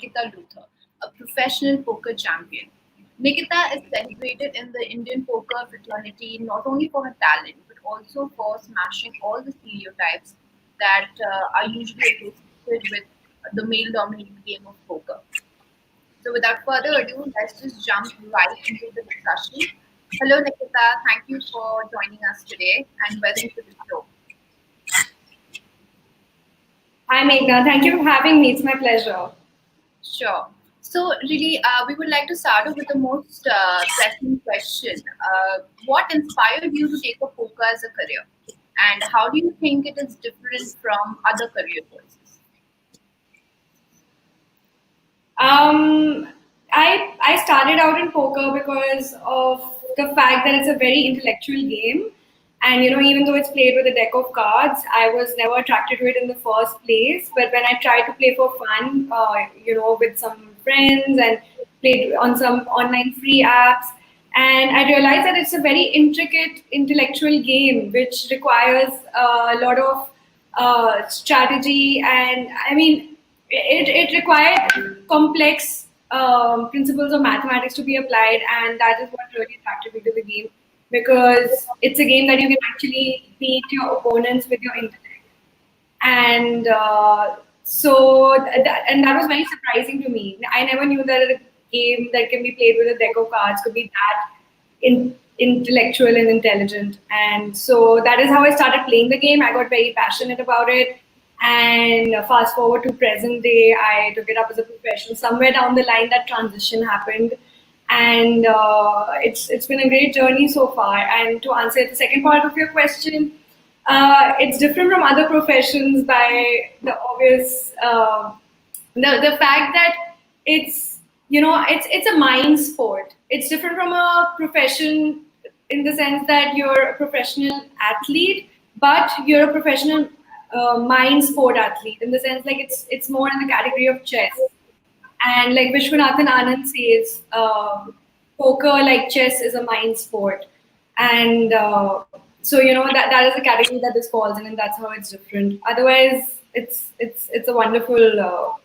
Nikita Luther, a professional poker champion. Nikita is celebrated in the Indian poker fraternity not only for her talent but also for smashing all the stereotypes that are usually associated with the male dominated game of poker. So, without further ado, let's just jump right into the discussion. Hello, Nikita. Thank you for joining us today and welcome to the show. Hi, Meghna. Thank you for having me. It's my pleasure. Sure. So, really, we would like to start off with the most pressing question. What inspired you to take up poker as a career? And how do you think it is different from other career choices? I started out in poker because of the fact that it's a very intellectual game, and even though it's played with a deck of cards, I was never attracted to it in the first place. But when I tried to play for fun, with some friends and played on some online free apps, and I realized that it's a very intricate intellectual game which requires a lot of strategy, and I mean it required complex principles of mathematics to be applied, and that is what really attracted me to the game, because it's a game that you can actually beat your opponents with your intellect. And and that was very surprising to me. I never knew that a game that can be played with a deck of cards could be that intellectual and intelligent. And so that is how I started playing the game. I got very passionate about it. And fast forward to present day, I took it up as a profession. Somewhere down the line, that transition happened, and it's been a great journey so far. And to answer the second part of your question, it's different from other professions by the obvious the fact that it's a mind sport. It's different from a profession in the sense that you're a professional athlete, but you're a professional mind sport athlete, in the sense like it's more in the category of chess. And like Vishwanathan Anand says, poker, like chess, is a mind sport. And so that is a category that this falls in, and that's how it's different. Otherwise, it's a wonderful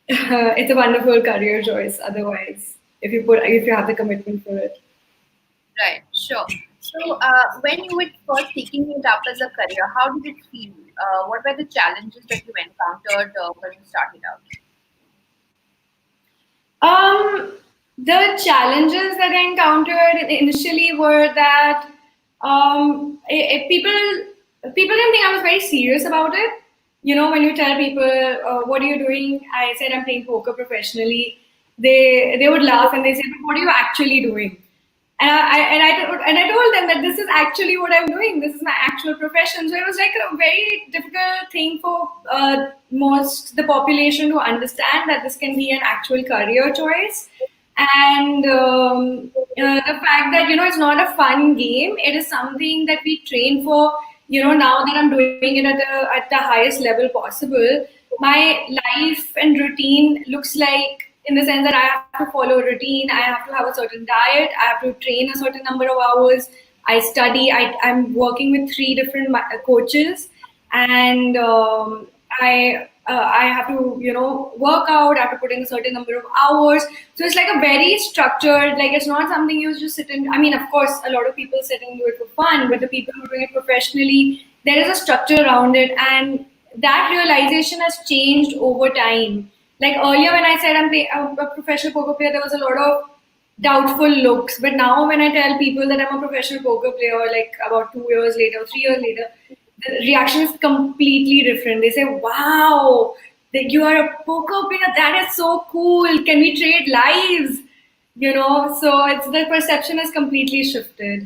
it's a wonderful career choice. Otherwise, if you have the commitment for it. Right, sure. So, when you were first taking it up as a career, how did it feel? What were the challenges that you encountered when you started out? The challenges that I encountered initially were that people didn't think I was very serious about it. When you tell people, "What are you doing?" I said I'm playing poker professionally. They would laugh and they say, "But what are you actually doing?" And I told them that this is actually what I'm doing. This is my actual profession. So it was like a very difficult thing for most the population to understand that this can be an actual career choice. And the fact that it's not a fun game. It is something that we train for. Now that I'm doing it at the highest level possible, my life and routine looks like, in the sense that I have to follow a routine, I have to have a certain diet, I have to train a certain number of hours, I study, I'm working with 3 different coaches, and I have to work out, I have to put in a certain number of hours. So it's like a very structured, like it's not something you just sit in. I mean, of course, a lot of people sit and do it for fun, but the people who are doing it professionally, there is a structure around it, and that realization has changed over time. Like earlier, when I said I'm a professional poker player, there was a lot of doubtful looks. But now, when I tell people that I'm a professional poker player, like about 2 years later, 3 years later, the reaction is completely different. They say, "Wow, that you are a poker player. That is so cool. Can we trade lives?" So it's the perception has completely shifted.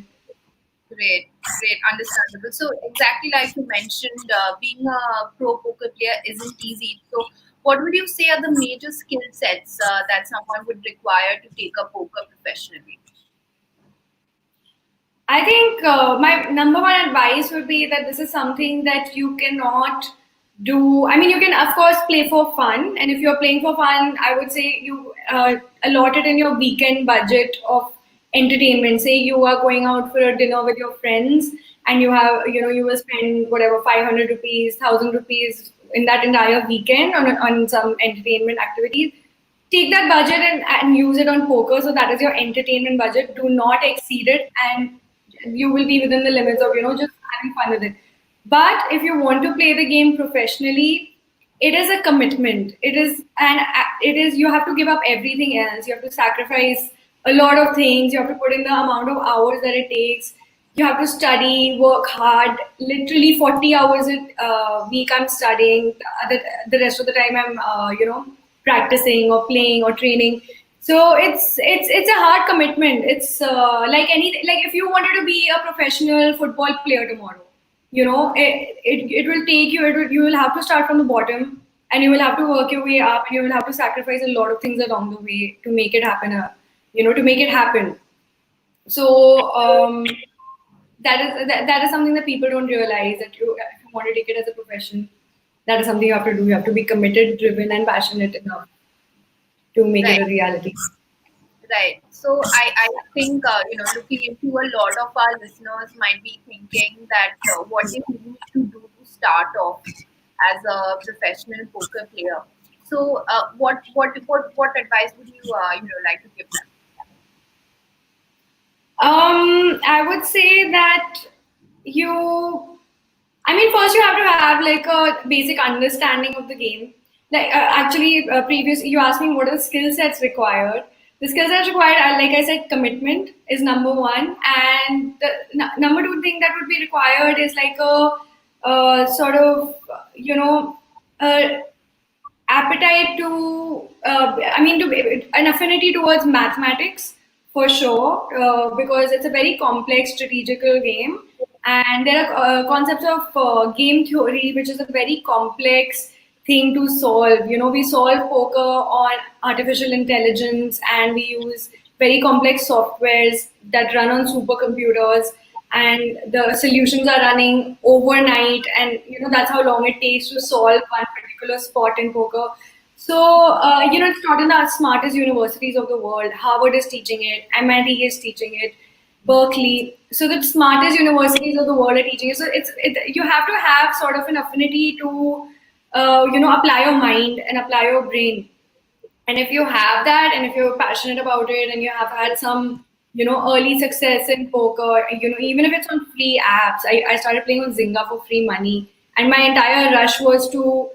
Great, great, understandable. So, exactly like you mentioned, being a pro poker player isn't easy. So, what would you say are the major skill sets that someone would require to take up poker professionally? I think my number one advice would be that this is something that you cannot do. I mean, you can, of course, play for fun. And if you're playing for fun, I would say you allot it in your weekend budget of entertainment. Say you are going out for a dinner with your friends, and you will spend whatever, 500 rupees, 1,000 rupees in that entire weekend on some entertainment activities. take that budget and use it on poker. So that is your entertainment budget. Do not exceed it, and you will be within the limits of just having fun with it. But if you want to play the game professionally, it is a commitment. It is you have to give up everything else. You have to sacrifice a lot of things. You have to put in the amount of hours that it takes. You have to study, work hard. Literally 40 hours a week I'm studying. The rest of the time I'm practicing or playing or training. So it's a hard commitment. It's like if you wanted to be a professional football player tomorrow, it will take you. You will have to start from the bottom, and you will have to work your way up, and you will have to sacrifice a lot of things along the way to make it happen. To make it happen. So that is something that people don't realize, that if you want to take it as a profession, that is something you have to do. You have to be committed, driven, and passionate enough to make it Right. a reality. Right. So I think, looking into a lot of our listeners might be thinking that what they need to do to start off as a professional poker player. So what advice would you like to give them? I would say that you I mean, first you have to have like a basic understanding of the game. Like previous you asked me what are the skill sets required. The skill sets required, like I said, commitment is number one, and the number two thing that would be required is like a sort of uh, appetite to an affinity towards mathematics for sure, because it's a very complex strategical game, and there are concepts of game theory, which is a very complex thing to solve. We solve poker on artificial intelligence, and we use very complex softwares that run on supercomputers, and the solutions are running overnight, and that's how long it takes to solve one particular spot in poker. So it's not in the smartest universities of the world. Harvard is teaching it, MIT is teaching it, Berkeley. So the smartest universities of the world are teaching it. So you have to have sort of an affinity to apply your mind and apply your brain. And if you have that, and if you're passionate about it, and you have had some early success in poker, even if it's on free apps. I started playing on Zynga for free money, and my entire rush was to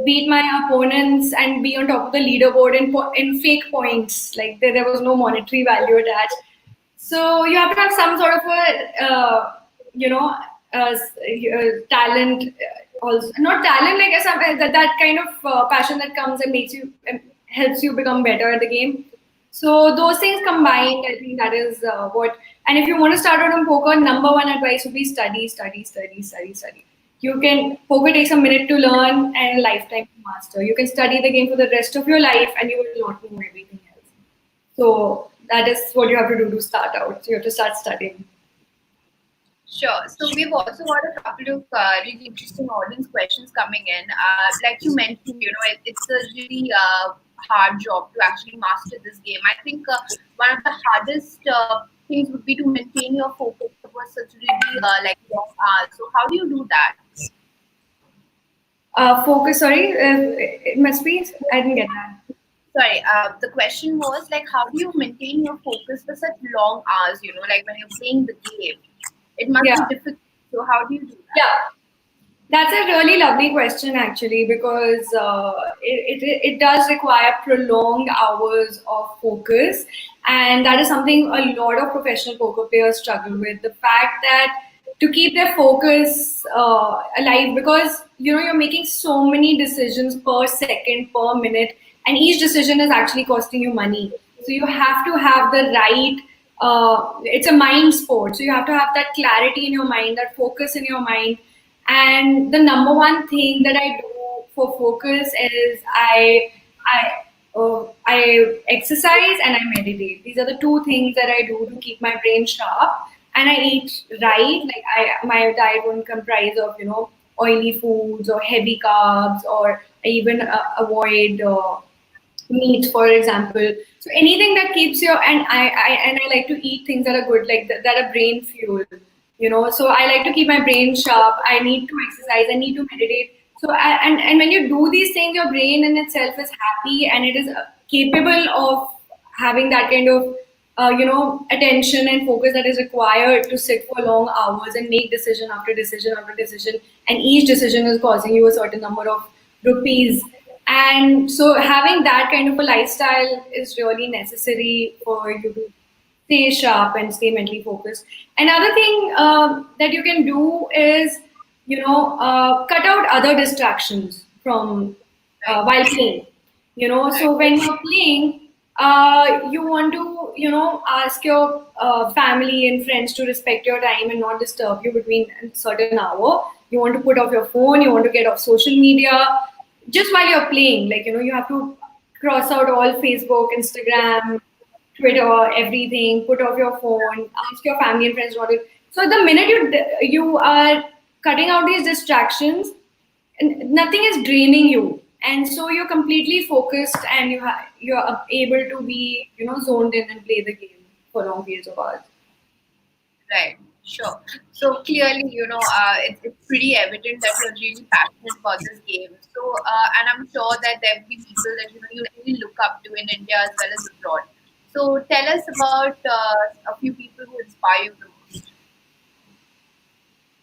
beat my opponents and be on top of the leaderboard in fake points. Like there was no monetary value attached. So you have to have some sort of a you know talent, also not talent, like that kind of passion that comes and makes you helps you become better at the game. So those things combined, I think that is what. And if you want to start out on poker, number one advice would be study, study, study, study, study. Poker takes a minute to learn and a lifetime to master. You can study the game for the rest of your life, and you will not know everything else. So that is what you have to do to start out. So you have to start studying. Sure. So we've also got a couple of really interesting audience questions coming in. Like you mentioned, it's a really hard job to actually master this game. I think one of the hardest things would be to maintain your focus over such really like long hours. So how do you do that? Focus, sorry, it must be, I didn't get that. Sorry, the question was like, how do you maintain your focus for such long hours? Like when you're playing the game, it must be Yeah, difficult. So how do you do that? yeah. That's a really lovely question, actually, because it does require prolonged hours of focus, and that is something a lot of professional poker players struggle with. The fact that to keep their focus alive, because you're making so many decisions per second, per minute, and each decision is actually costing you money. So you have to have the right. It's a mind sport, so you have to have that clarity in your mind, that focus in your mind. And the number one thing that I do for focus is I exercise and I meditate. These are the two things that I do to keep my brain sharp. And I eat right. Like my diet won't comprise of oily foods or heavy carbs, or I even avoid meat, for example. So anything that keeps your and I like to eat things that are good, like that are brain fuel. So I like to keep my brain sharp. I need to exercise. I need to meditate. So and when you do these things, your brain in itself is happy and it is capable of having that kind of attention and focus that is required to sit for long hours and make decision after decision after decision, and each decision is causing you a certain number of rupees. And so having that kind of a lifestyle is really necessary for you to stay sharp and stay mentally focused. Another thing that you can do is, cut out other distractions from Right. while playing. Right. So when you're playing, you want to, ask your family and friends to respect your time and not disturb you between a certain hour. You want to put off your phone. You want to get off social media just while you're playing. Like, you have to cross out all Facebook, Instagram, Twitter, everything. Put off your phone. Ask your family and friends not to. So the minute you are cutting out these distractions, and nothing is draining you, and so you're completely focused and you're able to be zoned in and play the game for long periods of hours. Right. Sure. So clearly, it's pretty evident that you're really passionate about this game. So, and I'm sure that there will be people that you really look up to in India as well as abroad. So, tell us about a few people who inspire you the most.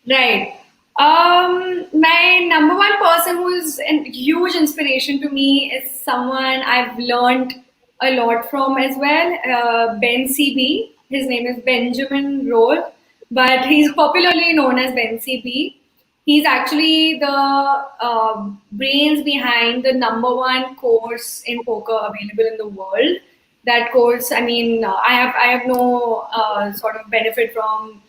Right. My number one person who is a huge inspiration to me is someone I've learned a lot from as well, Ben CB. His name is Benjamin Roll, but he's popularly known as Ben CB. He's actually the brains behind the number one course in poker available in the world. That course, I mean, I have no sort of benefit from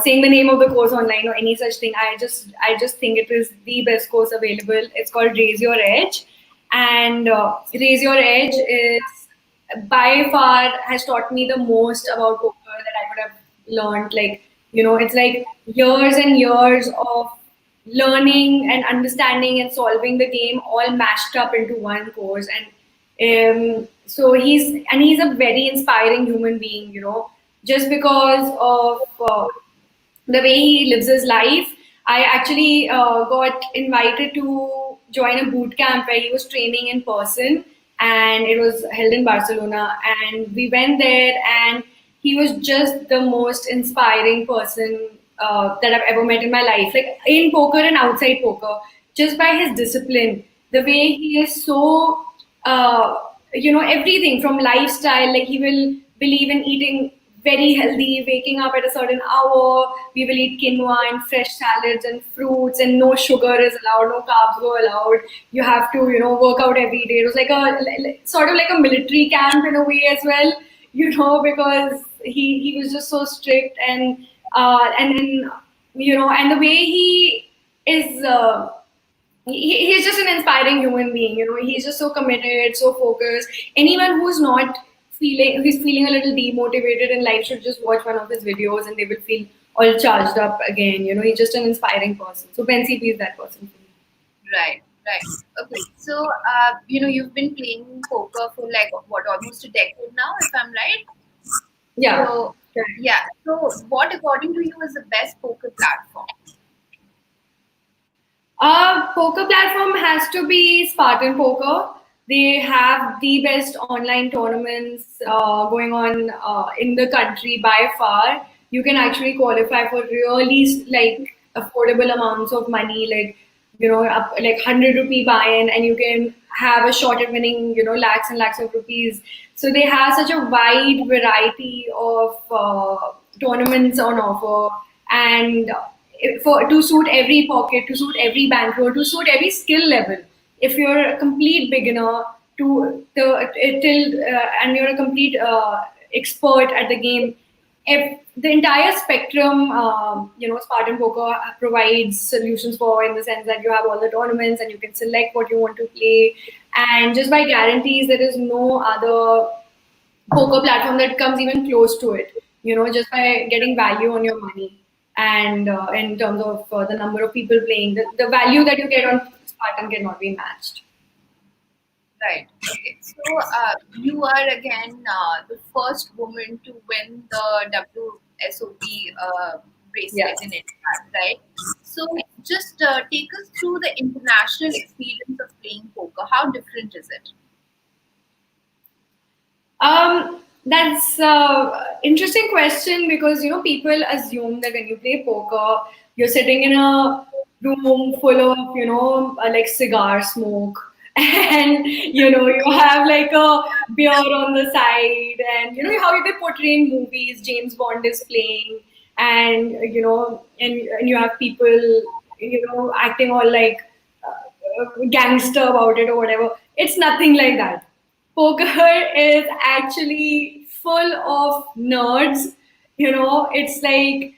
saying the name of the course online or any such thing. I just think it is the best course available. It's called Raise Your Edge, and Raise Your Edge is by far has taught me the most about poker that I could have learned. Like, it's like years and years of learning and understanding and solving the game all mashed up into one course. And so he's a very inspiring human being, just because of the way he lives his life. I actually got invited to join a boot camp where he was training in person, and it was held in Barcelona. And we went there, and he was just the most inspiring person that I've ever met in my life, like in poker and outside poker, just by his discipline, the way he is so everything from lifestyle. Like, he will believe in eating very healthy, waking up at a certain hour. We will eat quinoa and fresh salads and fruits, and no sugar is allowed, no carbs are allowed. You have to, work out every day. It was like sort of like a military camp in a way as well, because he was just so strict. And then, and the way he is. He's just an inspiring human being. He's just so committed, so focused. Anyone who's feeling a little demotivated in life should just watch one of his videos, and they will feel all charged up again. He's just an inspiring person. So Ben CP is that person for me. Right. Right. Okay. So, you've been playing poker for like what, almost a decade now, if I'm right. Yeah. So, Correct. yeah. So, what according to you is the best poker platform? Poker platform has to be Spartan Poker. They have the best online tournaments going on in the country by far. You can actually qualify for really like affordable amounts of money, like up, like 100 rupee buy-in, and you can have a shot at winning lakhs and lakhs of rupees. So they have such a wide variety of tournaments on offer, and for to suit every pocket, to suit every bankroll, to suit every skill level. If you're a complete beginner to the till and you're a complete expert at the game, if the entire spectrum, Spartan Poker provides solutions for, in the sense that you have all the tournaments and you can select what you want to play, and just by guarantees, there is no other poker platform that comes even close to it. Just by getting value on your money, and in terms of the number of people playing, the value that you get on Spartan cannot be matched. Right. Okay. So, you are again the first woman to win the WSOP Yeah. bracelet in India, right? So just take us through the international experience of playing poker. How different is it? That's interesting question because people assume that when you play poker, you're sitting in a room full of like cigar smoke, and you have like a beer on the side, and how they portray in movies. James Bond is playing, and and you have people acting all like gangster about it or whatever. It's nothing like that. Poker is actually full of nerds. It's like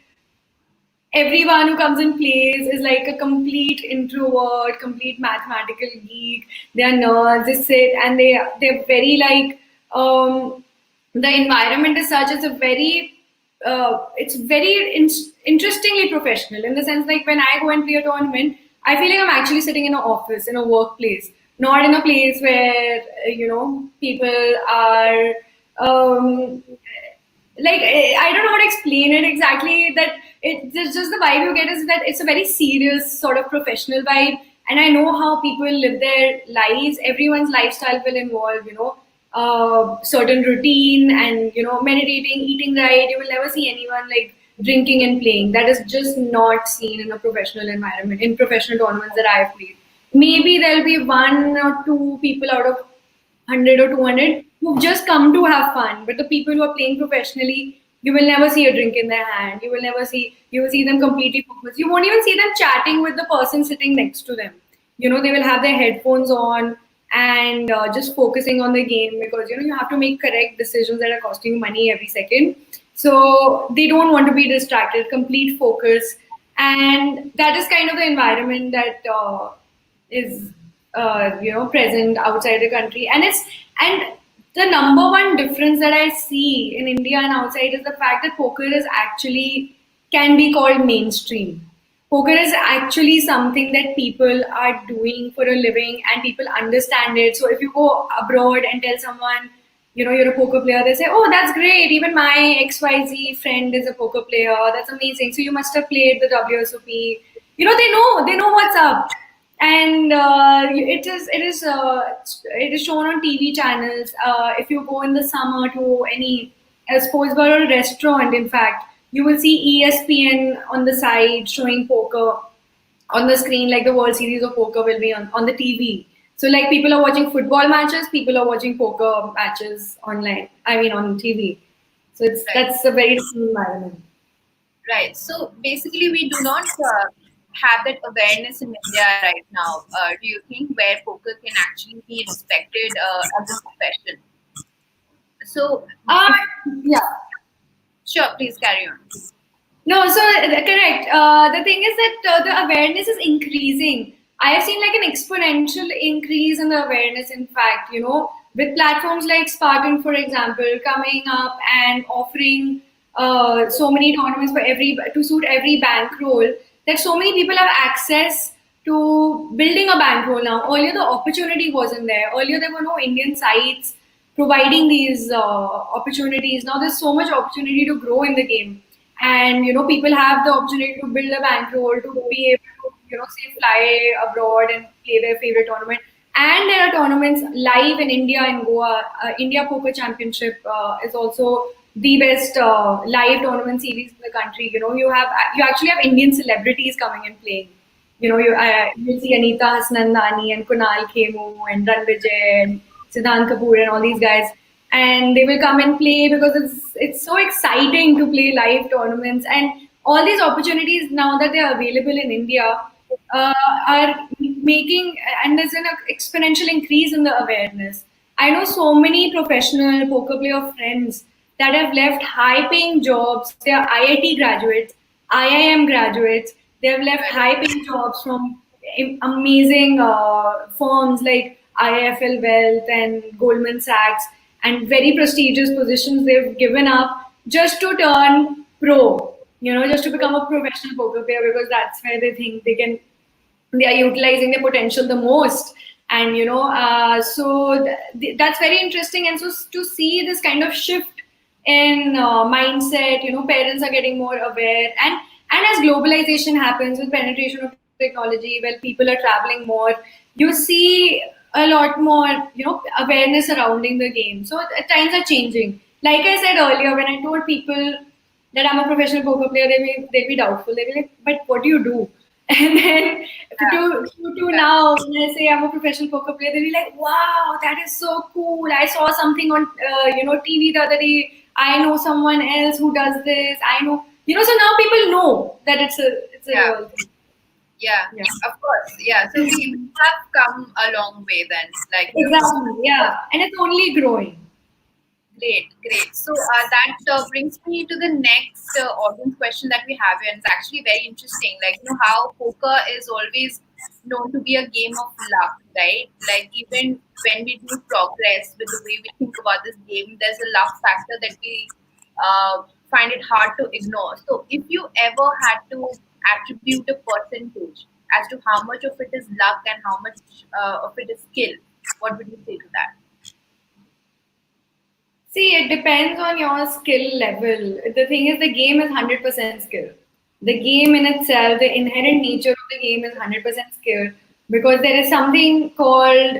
everyone who comes and plays is like a complete introvert, complete mathematical geek. They are nerds. They sit and they're very like the environment is such. It's very interestingly professional in the sense like when I go and play a tournament, I feel like I'm actually sitting in an office, in a workplace, not in a place where people are um, like I don't know how to explain it exactly. That it's just the vibe you get is that it's a very serious sort of professional vibe, and I know how people live their lives. Everyone's lifestyle will involve, certain routine and meditating, eating right. You will never see anyone like drinking and playing. That is just not seen in a professional environment in professional tournaments that I've played. Maybe there'll be one or two people out of 100 or 200 who've just come to have fun. But the people who are playing professionally, you will never see a drink in their hand. You will see them completely focused. You won't even see them chatting with the person sitting next to them. They will have their headphones on and just focusing on the game because, you have to make correct decisions that are costing you money every second. So they don't want to be distracted, complete focus. And that is kind of the environment that is present outside the country, and the number one difference that I see in India and outside is the fact that poker is actually can be called mainstream. Poker is actually something that people are doing for a living and people understand it. So if you go abroad and tell someone you're a poker player, they say, oh, that's great, even my XYZ friend is a poker player, that's amazing, so you must have played the WSOP. They know what's up. And it is shown on TV channels. If you go in the summer to any sports bar or restaurant, in fact, you will see ESPN on the side showing poker on the screen, like the World Series of Poker will be on the TV. So like people are watching football matches, people are watching poker matches online. I mean on TV. So Right. that's a very different environment. Right. So basically, we do not have that awareness in India right now. Do you think where poker can actually be respected as a profession? So, Uh, if, yeah. sure, please carry on. No, so correct. The thing is that the awareness is increasing. I have seen like an exponential increase in the awareness. In fact, with platforms like Spartan, for example, coming up and offering so many tournaments for every to suit every bankroll, that so many people have access to building a bankroll now. Earlier, the opportunity wasn't there. Earlier, there were no Indian sites providing these opportunities. Now there's so much opportunity to grow in the game, and people have the opportunity to build a bankroll to be able to say fly abroad and play their favorite tournament. And there are tournaments live in India and Goa. India Poker Championship is also the best live tournament series in the country. You actually have Indian celebrities coming and playing. You'll see Anita Hasnandani and Kunal Khemu and Ranvijay and Siddhant Kapoor and all these guys, and they will come and play because it's so exciting to play live tournaments, and all these opportunities now that they are available in India are making, and there's an exponential increase in the awareness. I know so many professional poker player friends that have left high-paying jobs. They are IIT graduates, IIM graduates. They have left high-paying jobs from amazing firms like IIFL Wealth and Goldman Sachs, and very prestigious positions they've given up just to turn pro. Just to become a professional poker player because that's where they think they are utilizing their potential the most. And so that's very interesting. And so to see this kind of shift in mindset, parents are getting more aware. And And as globalization happens with penetration of technology, when people are traveling more, you see a lot more, awareness surrounding the game. So times are changing. Like I said earlier, when I told people that I'm a professional poker player, they'd be doubtful. They'd be like, "But what do you do?" And then Yeah, to now, when I say I'm a professional poker player, they'll be like, "Wow, that is so cool! I saw something on TV the other day. I know someone else who does this. I know." So now people know that it's a yeah, real thing. yeah. Yeah. Of course, yeah. So we have come a long way then. Like, Exactly. from Yeah. And it's only growing. great, great. So that brings me to the next audience question that we have here, and it's actually very interesting. Like, how poker is always known to be a game of luck, right? Like, even when we do progress with the way we think about this game, there's a luck factor that we find it hard to ignore. So, if you ever had to attribute a percentage as to how much of it is luck and how much of it is skill, what would you say to that? See, it depends on your skill level. The thing is, the game is 100% skill. The game in itself, the inherent nature of the game is 100% skill because there is something called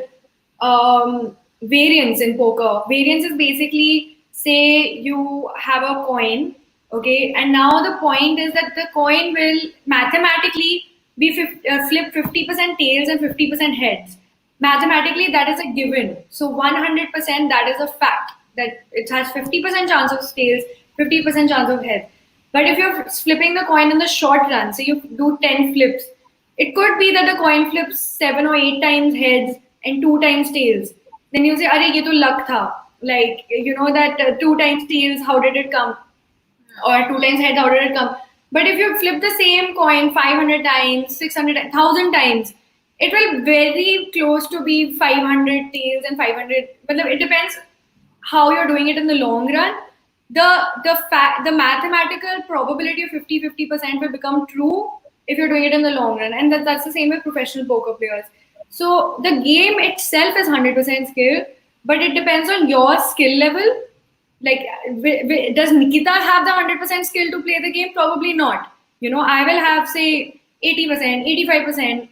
variance in poker. Variance is basically, say you have a coin, okay, and now the point is that the coin will mathematically be flip 50% tails and 50% heads. Mathematically, that is a given. So 100% that is a fact that it has 50% chance of tails, 50% chance of heads. But if you're flipping the coin in the short run, so you do 10 flips, it could be that the coin flips 7 or 8 times heads and 2 times tails. Then you say, "Arey, ye to luck tha." Like, that 2 times tails, how did it come? Or 2 times heads, how did it come? But if you flip the same coin 500 times, 600, 1,000 times, it will very close to be 500 tails and 500. But it depends how you're doing it in the long run. The mathematical probability of 50-50% will become true if you're doing it in the long run, and that's the same with professional poker players. So the game itself is 100% skill, but it depends on your skill level. Like, does Nikita have the 100% skill to play the game? Probably not. I will have, say, 80%, 85%,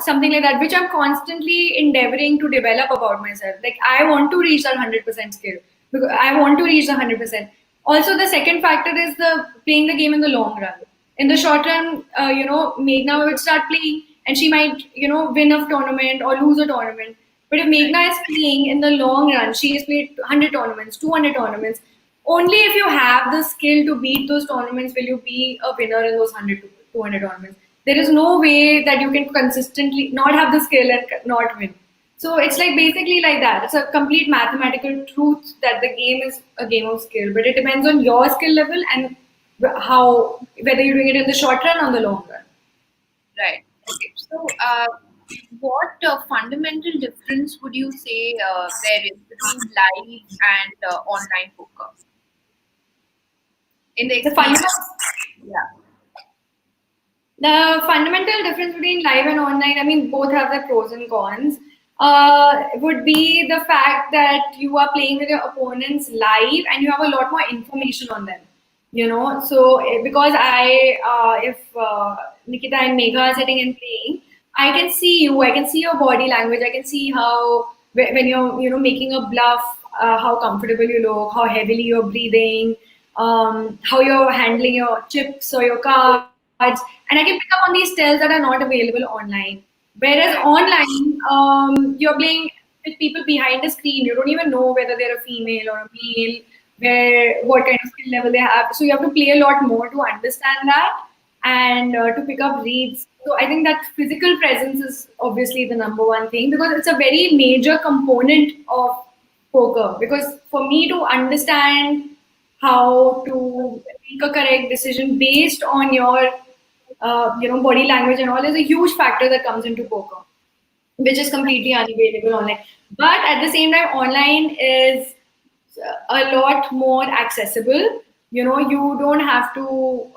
something like that, which I'm constantly endeavoring to develop about myself. Like, I want to reach that 100% skill because I want to reach the 100%. Also, the second factor is the playing the game in the long run. In the short run, Meghna would start playing and she might, win a tournament or lose a tournament. But if Meghna is playing in the long run, she has played 100 tournaments, 200 tournaments. Only if you have the skill to beat those tournaments will you be a winner in those 100 to 200 tournaments. There is no way that you can consistently not have the skill and not win. So it's like basically like that. It's a complete mathematical truth that the game is a game of skill, but it depends on your skill level and how whether you're doing it in the short run or the long run. Right. Okay. So, what fundamental difference would you say there is between live and online poker in the The experience? fundamental Yeah. The fundamental difference between live and online, I mean, both have their pros and cons, would be the fact that you are playing with your opponents live and you have a lot more information on them. So because if Nikita and Megha are sitting and playing, I can see you, I can see your body language, I can see how when you're making a bluff, how comfortable you look, how heavily you're breathing, how you're handling your chips or your cards, and I can pick up on these tells that are not available online. Whereas Right. online, you're playing with people behind the screen. You don't even know whether they're a female or a male, where what kind of skill level they have. So you have to play a lot more to understand that and to pick up reads. So I think that physical presence is obviously the number one thing because it's a very major component of poker. Because for me to understand how to make a correct decision based on your body language and all is a huge factor that comes into poker, which is completely unavailable online. But at the same time, online is a lot more accessible. You don't have to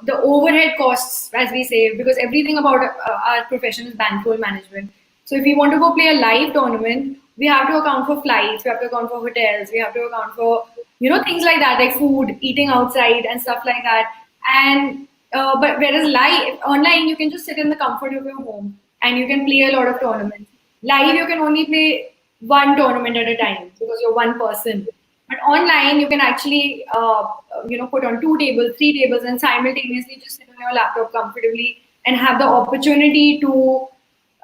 the overhead costs, as we say, because everything about our profession is bankroll management. So if we want to go play a live tournament, we have to account for flights, we have to account for hotels, we have to account for things like that, like food, eating outside, and stuff like that. And But whereas live online, you can just sit in the comfort of your home and you can play a lot of tournaments. Live, you can only play one tournament at a time because you're one person. But online, you can actually put on two tables, three tables, and simultaneously just sit on your laptop comfortably and have the opportunity to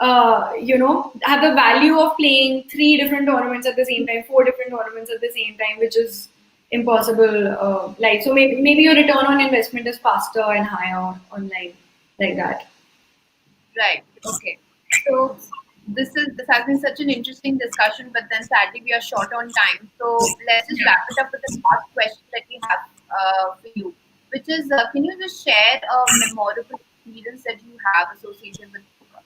have the value of playing three different tournaments at the same time, four different tournaments at the same time, which is impossible live. So maybe your return on investment is faster and higher online like that. Right. Okay. So this has been such an interesting discussion, but then sadly we are short on time. So let's just wrap it up with the last question that we have for you, which is, can you just share a memorable experience that you have associated with poker?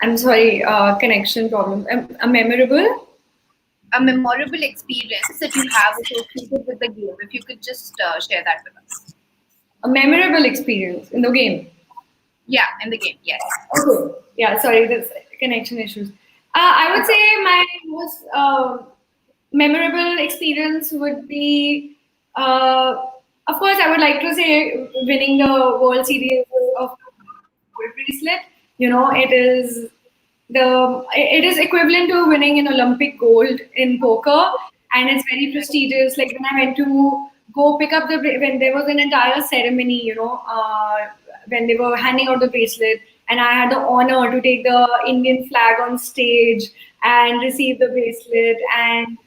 I'm sorry, connection problem. A memorable, A memorable experience that you have associated with the game. If you could just share that with us. a memorable experience in the game. Yeah, in the game. Yes. Okay. Yeah, sorry, there's connection issues. I would say my most memorable experience would be, of course, I would like to say winning the World Series of Gold bracelet. It is equivalent to winning an Olympic gold in poker, and it's very prestigious. Like when I went to go pick up when there was an entire ceremony, when they were handing out the bracelet, and I had the honor to take the Indian flag on stage and receive the bracelet. And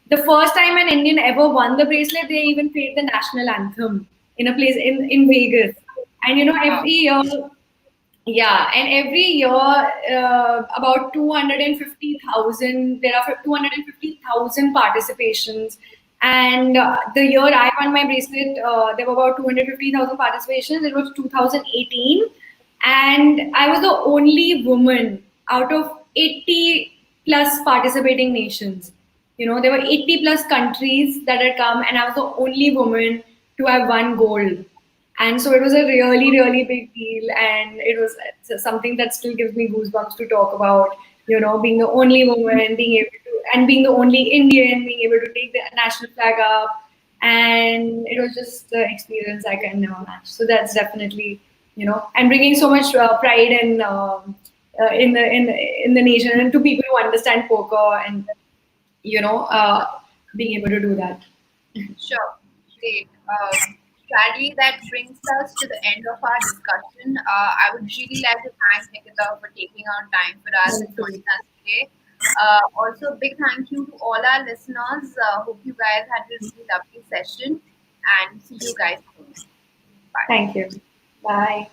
the first time an Indian ever won the bracelet, they even played the national anthem in a place in Vegas. And Wow. every year, yeah, and every year, about 250,000, there are 250,000 participations. And the year I won my bracelet, there were about 250,000 participations. It was 2018. And I was the only woman out of 80 plus participating nations. There were 80 plus countries that had come, and I was the only woman to have won gold. And so it was a really, really big deal, and it was something that still gives me goosebumps to talk about. Being the only woman, being able to, and being the only Indian, being able to take the national flag up, and it was just the experience I can never match. So that's definitely, and bringing so much pride in the nation and to people who understand poker, and you know, uh, being able to do that. Sure. Great. Sadly, that brings us to the end of our discussion. I would really like to thank Nikita for taking our time for us and Thank joining you. us today. Also, big thank you to all our listeners. Hope you guys had a really lovely session and see you guys soon. Bye. Thank you. Bye.